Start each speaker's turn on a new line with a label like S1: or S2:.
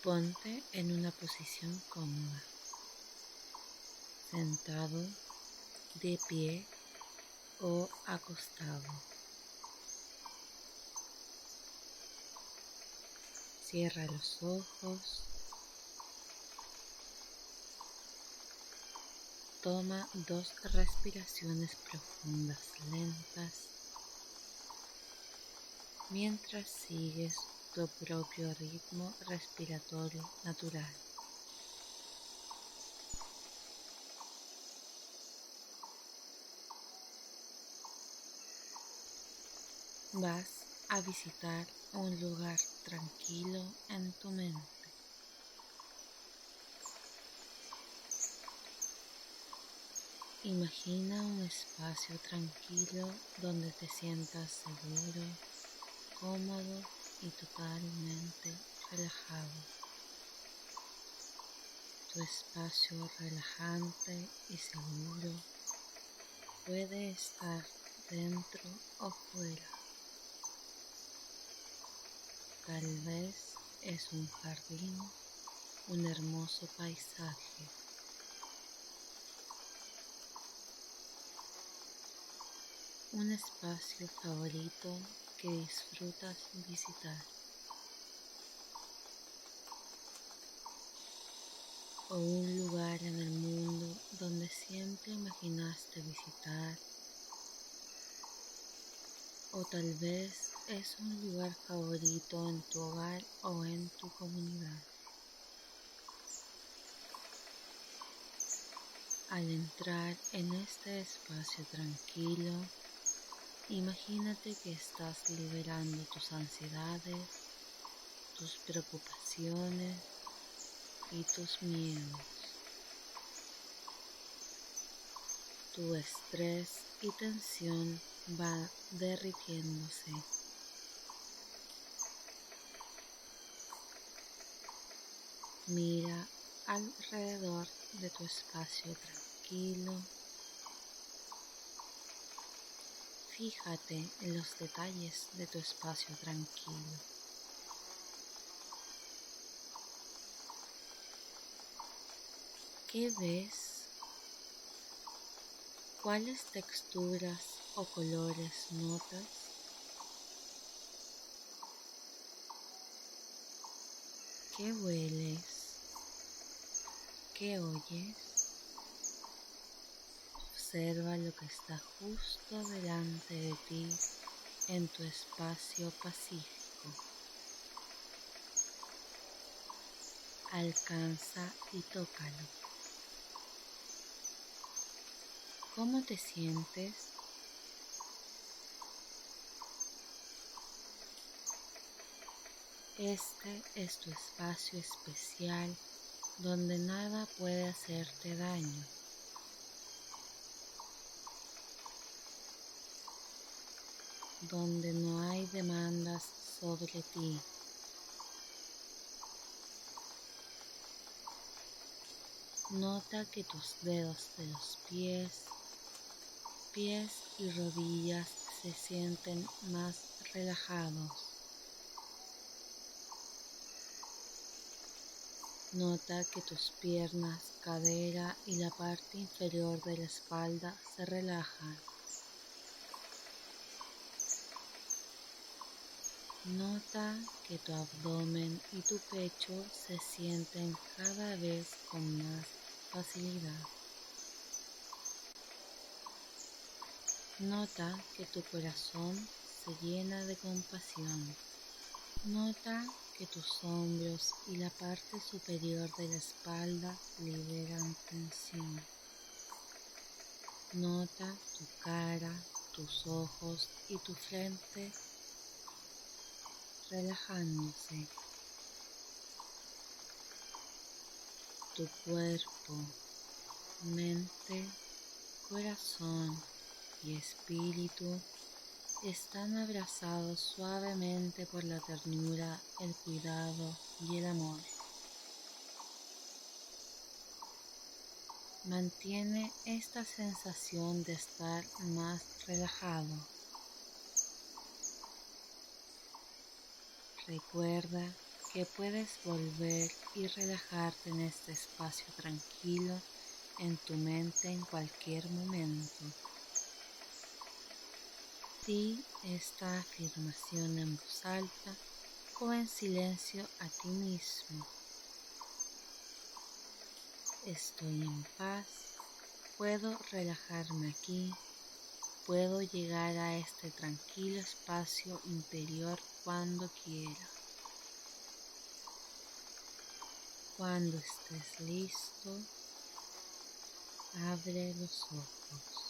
S1: Ponte en una posición cómoda, sentado, de pie o acostado. Cierra los ojos. Toma 2 respiraciones profundas lentas mientras sigues tu propio ritmo respiratorio natural. Vas a visitar un lugar tranquilo en tu mente. Imagina un espacio tranquilo donde te sientas seguro, cómodo y totalmente relajado. Tu espacio relajante y seguro puede estar dentro o fuera. Tal vez es un jardín, un hermoso paisaje. Un espacio favorito que disfrutas visitar. O un lugar en el mundo donde siempre imaginaste visitar. O tal vez es un lugar favorito en tu hogar o en tu comunidad. Al entrar en este espacio tranquilo, imagínate que estás liberando tus ansiedades, tus preocupaciones y tus miedos. Tu estrés y tensión va derritiéndose. Mira alrededor de tu espacio tranquilo. Fíjate en los detalles de tu espacio tranquilo. ¿Qué ves? ¿Cuáles texturas o colores notas? ¿Qué hueles? ¿Qué oyes? Observa lo que está justo delante de ti en tu espacio pacífico. Alcanza y tócalo. ¿Cómo te sientes? Este es tu espacio especial donde nada puede hacerte daño. Donde no hay demandas sobre ti. Nota que tus dedos de los pies y rodillas se sienten más relajados. Nota que tus piernas, cadera y la parte inferior de la espalda se relajan. Nota que tu abdomen y tu pecho se sienten cada vez con más facilidad. Nota que tu corazón se llena de compasión. Nota que tus hombros y la parte superior de la espalda liberan tensión. Nota tu cara, tus ojos y tu frente relajándose. Tu cuerpo, mente, corazón y espíritu están abrazados suavemente por la ternura, el cuidado y el amor. Mantiene esta sensación de estar más relajado. Recuerda que puedes volver y relajarte en este espacio tranquilo en tu mente en cualquier momento. Di esta afirmación en voz alta o en silencio a ti mismo. Estoy en paz, puedo relajarme aquí, puedo llegar a este tranquilo espacio interior cuando quiera. Cuando estés listo, abre los ojos.